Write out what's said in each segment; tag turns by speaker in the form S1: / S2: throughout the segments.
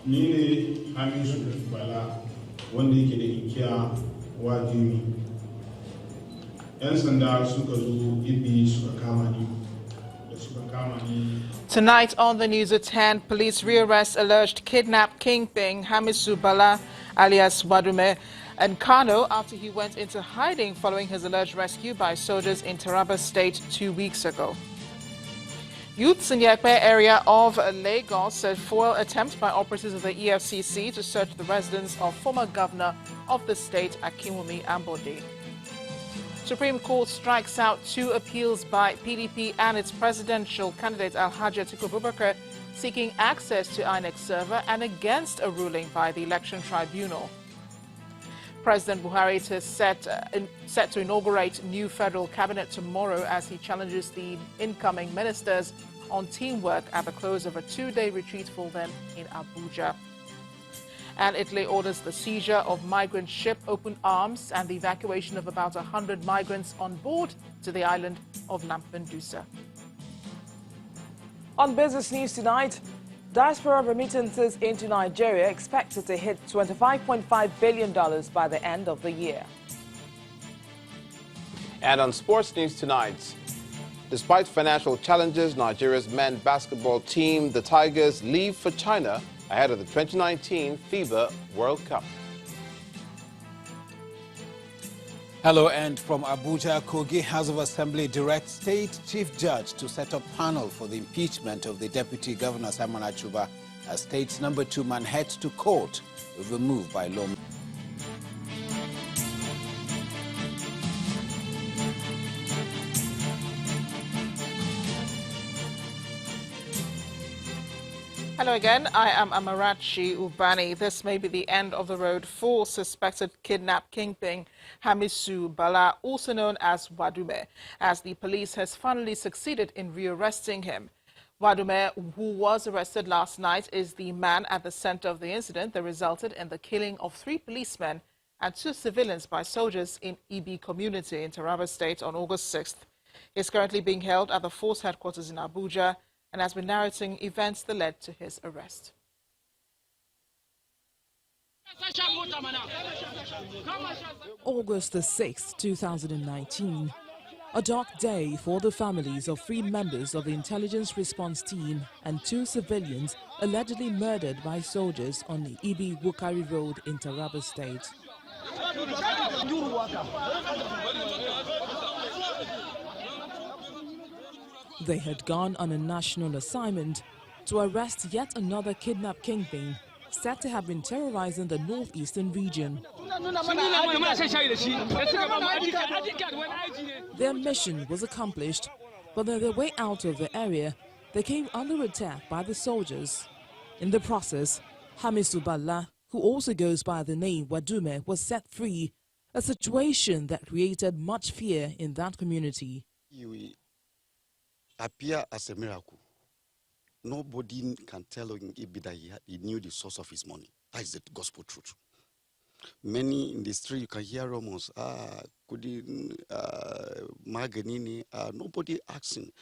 S1: Ni ne Hamisu Bala wanda yake da inkiya Wadume. 'Yan sanda suka zo Ibi suka kama ni.
S2: Tonight on the news at 10, police rearrest alleged kidnap kingpin Hamisu Bala alias Wadume and Kano after he went into hiding following his alleged rescue by soldiers in Taraba State 2 weeks ago. Youths in the Ekpe area of Lagos said foil attempt by operatives of the EFCC to search the residence of former governor of the state, Akinwumi Ambode. Supreme Court strikes out 2 appeals by PDP and its presidential candidate Alhaji Atiku Abubakar seeking access to INEC server and against a ruling by the Election Tribunal. President Buhari is set to inaugurate new federal cabinet tomorrow as he challenges the incoming ministers on teamwork at the close of a 2-day retreat for them in Abuja. And Italy orders the seizure of migrant ship Open Arms and the evacuation of about 100 migrants on board to the island of Lampedusa.
S3: On business news tonight, diaspora remittances into Nigeria expected to hit $25.5 billion by the end of the year.
S4: And on sports news tonight, despite financial challenges, Nigeria's men's basketball team, the Tigers, leave for China ahead of the 2019 FIBA World Cup.
S5: Hello, and from Abuja, Kogi House of Assembly directs State Chief Judge to set up panel for the impeachment of the Deputy Governor Simon Achuba as State's number 2 man heads to court over move by law.
S2: Hello again, I am Amarachi Ubani. This may be the end of the road for suspected kidnap kingpin Hamisu Bala, also known as Wadume, as the police has finally succeeded in rearresting him. Wadume, who was arrested last night, is the man at the center of the incident that resulted in the killing of 3 policemen and 2 civilians by soldiers in Ibi community in Taraba State on August 6th. He is currently being held at the force headquarters in Abuja and has been narrating events that led to his arrest.
S6: August the 6th, 2019, a dark day for the families of 3 members of the intelligence response team and 2 civilians allegedly murdered by soldiers on the Ibi-Wukari Road in Taraba State. They had gone on a national assignment to arrest yet another kidnap kingpin said to have been terrorizing the northeastern region. Their mission was accomplished, but on their way out of the area, they came under attack by the soldiers. In the process, Hamisu Bala, who also goes by the name Wadume, was set free, a situation that created much fear in that community.
S7: He appear as a miracle. Nobody can tell him that he knew the source of his money. That is the gospel truth. Many in the street, you can hear rumors, Maganini, nobody asking,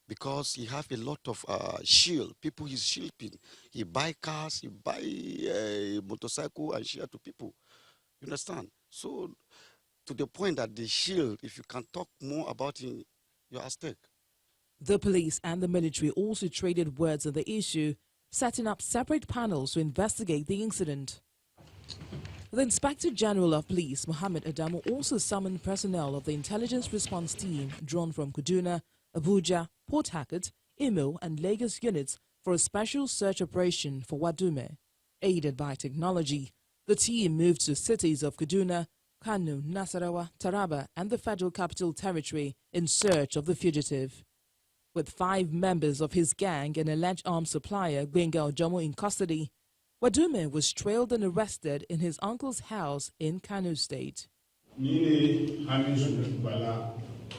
S7: because he have a lot of shield. People he's shielding. He buy cars, he buy motorcycle and share to people. You understand? So, to the point that the shield, if you can talk more about him, you're at stake.
S6: The police and the military also traded words on the issue, setting up separate panels to investigate the incident. The Inspector General of Police, Mohammed Adamu, also summoned personnel of the intelligence response team drawn from Kaduna, Abuja, Port Harcourt, Imo and Lagos units for a special search operation for Wadume. Aided by technology, the team moved to cities of Kaduna, Kano, Nasarawa, Taraba and the Federal Capital Territory in search of the fugitive. With 5 members of his gang and alleged arms supplier Gbenga Ojomo in custody, Wadume was trailed and arrested in his uncle's house in Kano State.
S1: Ni ne Hamisu Bala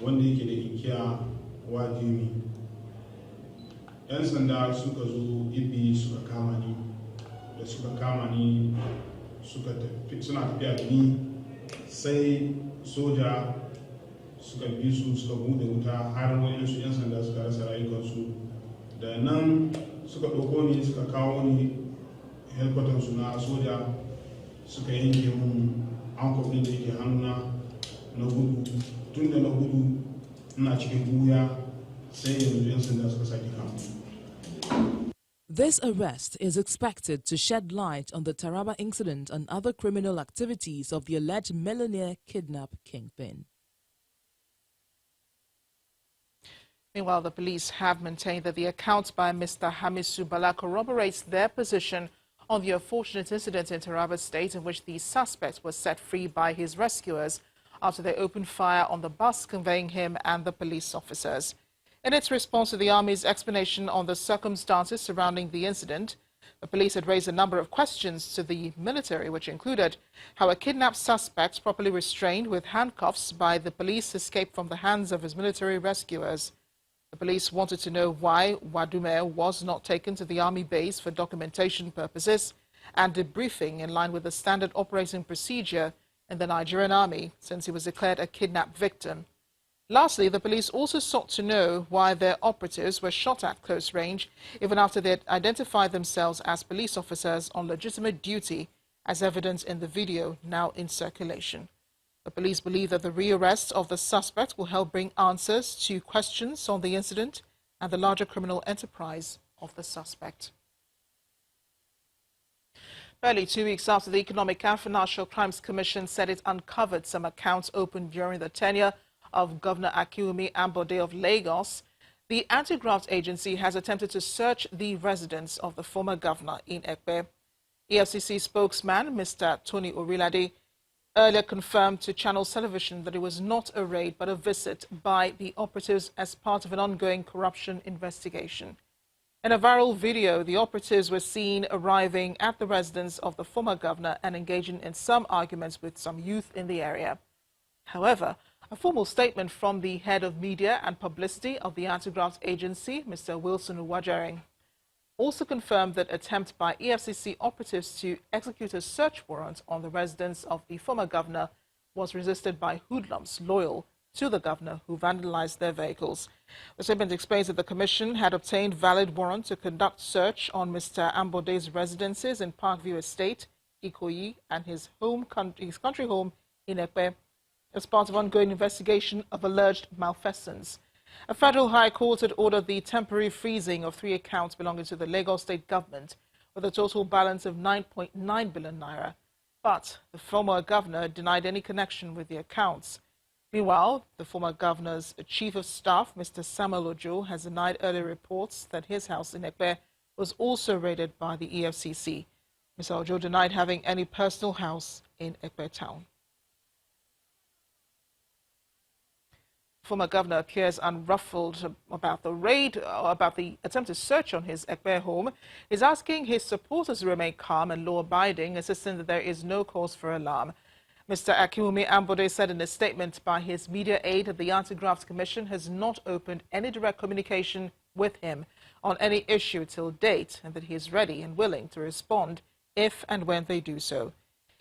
S1: wanda yake da inkiya Wadume. 'Yan sanda suka zo Ibi suka kama ni. Da suka kama ni suna tafiya da ni sai soja suka bi su suka bude wuta har wayansu 'yan sanda suka rasa rayukansu. Da nan suka ɗauko ni suka kawo ni headquarters na soja suka yanke mun anko ɗin da yake hannuna na gudu tun da na gudu ina cikin buya sai yanzu 'yan sanda suka sake kama.
S6: This arrest is expected to shed light on the Taraba incident and other criminal activities of the alleged millionaire kidnap kingpin.
S2: Meanwhile, the police have maintained that the account by Mr. Hamisu Bala corroborates their position on the unfortunate incident in Taraba State in which the suspect was set free by his rescuers after they opened fire on the bus conveying him and the police officers. In its response to the Army's explanation on the circumstances surrounding the incident, the police had raised a number of questions to the military, which included how a kidnapped suspect properly restrained with handcuffs by the police escaped from the hands of his military rescuers. The police wanted to know why Wadume was not taken to the Army base for documentation purposes and debriefing in line with the standard operating procedure in the Nigerian Army since he was declared a kidnapped victim. Lastly, the police also sought to know why their operatives were shot at close range even after they had identified themselves as police officers on legitimate duty, as evident in the video now in circulation. The police believe that the rearrest of the suspect will help bring answers to questions on the incident and the larger criminal enterprise of the suspect. Barely 2 weeks after the Economic and Financial Crimes Commission said it uncovered some accounts opened during the tenure of Governor Wadume Ambode of Lagos, the anti-graft agency has attempted to search the residence of the former governor in Ekpe. EFCC spokesman Mr. Tony Orilade earlier confirmed to Channels Television that it was not a raid but a visit by the operatives as part of an ongoing corruption investigation. In a viral video, the operatives were seen arriving at the residence of the former governor and engaging in some arguments with some youth in the area. However, a formal statement from the head of media and publicity of the anti-graft agency, Mr. Wilson Uwajering, also confirmed that attempt by EFCC operatives to execute a search warrant on the residence of the former governor was resisted by hoodlums loyal to the governor who vandalized their vehicles. The statement explains that the commission had obtained valid warrant to conduct search on Mr. Ambode's residences in Parkview Estate, Ikoyi, and his country home in Ekpe as part of ongoing investigation of alleged malfeasance. A federal high court had ordered the temporary freezing of 3 accounts belonging to the Lagos state government with a total balance of 9.9 billion naira. But the former governor denied any connection with the accounts. Meanwhile, the former governor's chief of staff, Mr. Samuel Ojo, has denied earlier reports that his house in Ekpe was also raided by the EFCC. Mr. Ojo denied having any personal house in Ekpe town. Former governor appears unruffled about the raid or about the attempted search on his Ekpe home. He's asking his supporters to remain calm and law-abiding, insisting that there is no cause for alarm. Mr. Wadume Ambode said in a statement by his media aide that the Anti-Graft Commission has not opened any direct communication with him on any issue till date and that he is ready and willing to respond if and when they do so.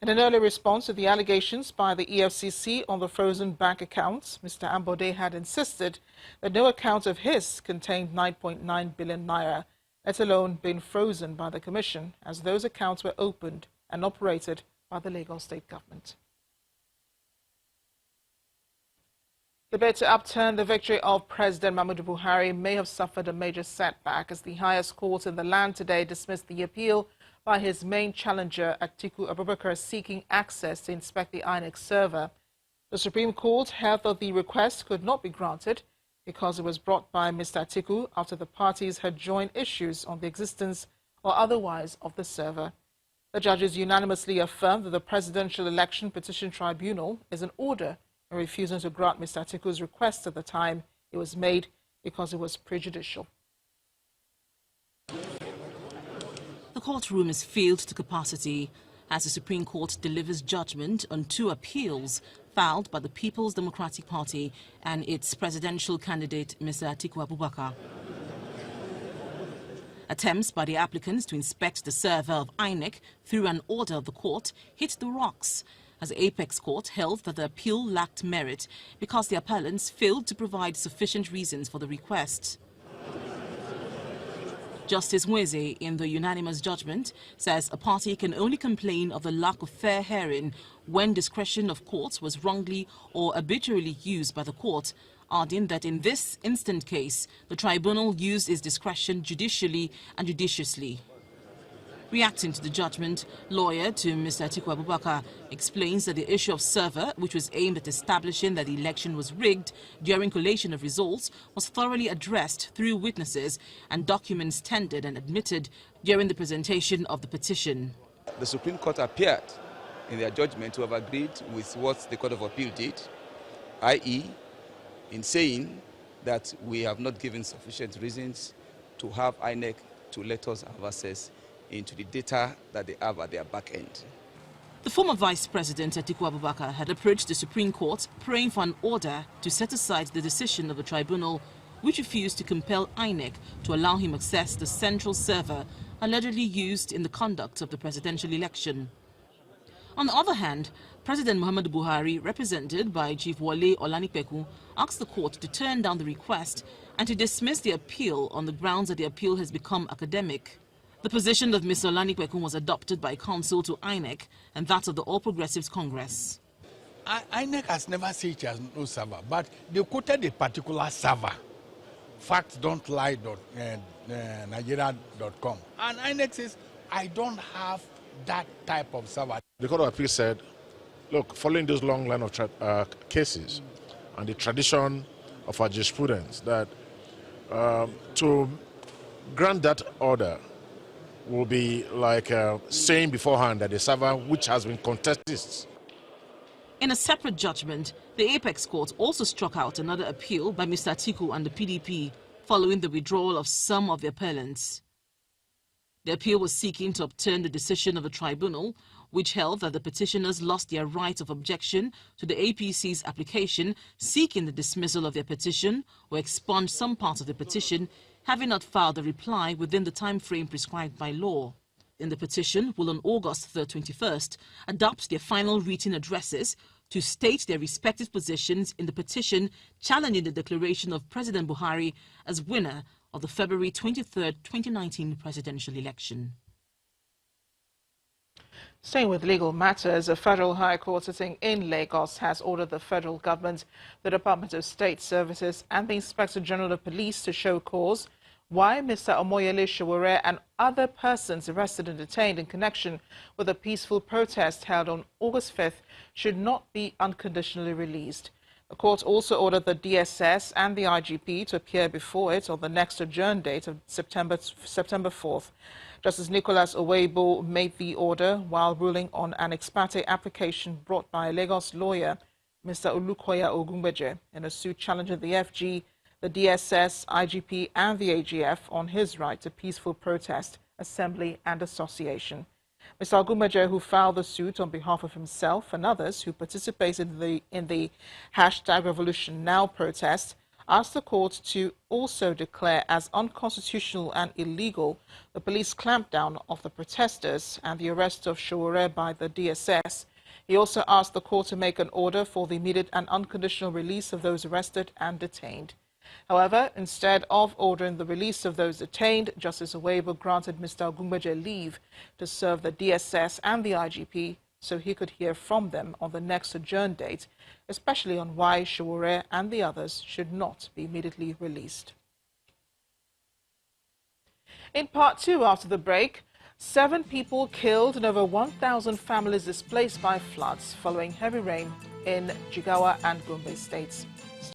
S2: In an early response to the allegations by the EFCC on the frozen bank accounts, Mr. Ambode had insisted that no account of his contained 9.9 billion naira, let alone been frozen by the Commission, as those accounts were opened and operated by the Lagos state government. The bid to upturn the victory of President Muhammadu Buhari may have suffered a major setback as the highest court in the land today dismissed the appeal by his main challenger, Atiku Abubakar, seeking access to inspect the INEC server. The Supreme Court held that the request could not be granted because it was brought by Mr. Atiku after the parties had joined issues on the existence or otherwise of the server. The judges unanimously affirmed that the Presidential Election Petition Tribunal is in order in refusing to grant Mr. Atiku's request at the time it was made because it was prejudicial.
S8: The courtroom is filled to capacity as the Supreme Court delivers judgment on 2 appeals filed by the People's Democratic Party and its presidential candidate, Mr. Atiku Abubakar. Attempts by the applicants to inspect the server of INEC through an order of the court hit the rocks as the Apex Court held that the appeal lacked merit because the appellants failed to provide sufficient reasons for the request. Justice Nweze, in the unanimous judgment, says a party can only complain of the lack of fair hearing when discretion of courts was wrongly or arbitrarily used by the court, adding that in this instant case, the tribunal used its discretion judicially and judiciously. Reacting to the judgment, lawyer to Mr. Atiku Abubakar explains that the issue of server, which was aimed at establishing that the election was rigged during collation of results, was thoroughly addressed through witnesses and documents tendered and admitted during the presentation of the petition.
S9: The Supreme Court appeared in their judgment to have agreed with what the Court of Appeal did, i.e., in saying that we have not given sufficient reasons to have INEC to let us have access into the data that they have at their back end.
S8: The former Vice President Atiku Abubakar had approached the Supreme Court praying for an order to set aside the decision of the tribunal, which refused to compel INEC to allow him access the central server allegedly used in the conduct of the presidential election. On the other hand, President Muhammadu Buhari, represented by Chief Wale Olanipekun, asked the court to turn down the request and to dismiss the appeal on the grounds that the appeal has become academic. The position of Mr. Olanipekun was adopted by counsel to INEC and that of the All Progressives Congress.
S10: INEC has never said it has no server, but they quoted a particular server, facts.lie.nigeria.com. And INEC says, I don't have that type of server.
S11: The Court of Appeal said, look, following this long line of cases and the tradition of our jurisprudence, that to grant that order will be like saying beforehand that the server which has been contested.
S8: In a separate judgment, the Apex Court also struck out another appeal by Mr. Atiku and the PDP following the withdrawal of some of the appellants. The appeal was seeking to overturn the decision of the tribunal, which held that the petitioners lost their right of objection to the APC's application seeking the dismissal of their petition or expunged some parts of the petition, having not filed a reply within the time frame prescribed by law. In the petition, will on August 21st adopt their final written addresses to state their respective positions in the petition challenging the declaration of President Buhari as winner of the February 23, 2019 presidential election.
S2: Staying with legal matters, a federal high court sitting in Lagos has ordered the federal government, the Department of State Services and the Inspector General of Police to show cause why Mr. Omoyele Sowore and other persons arrested and detained in connection with a peaceful protest held on August 5th should not be unconditionally released. The court also ordered the DSS and the IGP to appear before it on the next adjourned date of September 4th. Justice Nicholas Oweibo made the order while ruling on an ex parte application brought by a Lagos lawyer, Mr. Olukoya Ogungbeje, in a suit challenging the FG, the DSS, IGP and the AGF on his right to peaceful protest, assembly and association. Mr. Ogungbeje, who filed the suit on behalf of himself and others who participated in the #RevolutionNow protest, asked the court to also declare as unconstitutional and illegal the police clampdown of the protesters and the arrest of Sowore by the DSS. He also asked the court to make an order for the immediate and unconditional release of those arrested and detained. However, instead of ordering the release of those detained, Justice Oweibo granted Mr. Ogungbeje leave to serve the DSS and the IGP so he could hear from them on the next adjourned date, especially on why Sowore and the others should not be immediately released. In part two after the break, 7 people killed and over 1,000 families displaced by floods following heavy rain in Jigawa and Gombe states.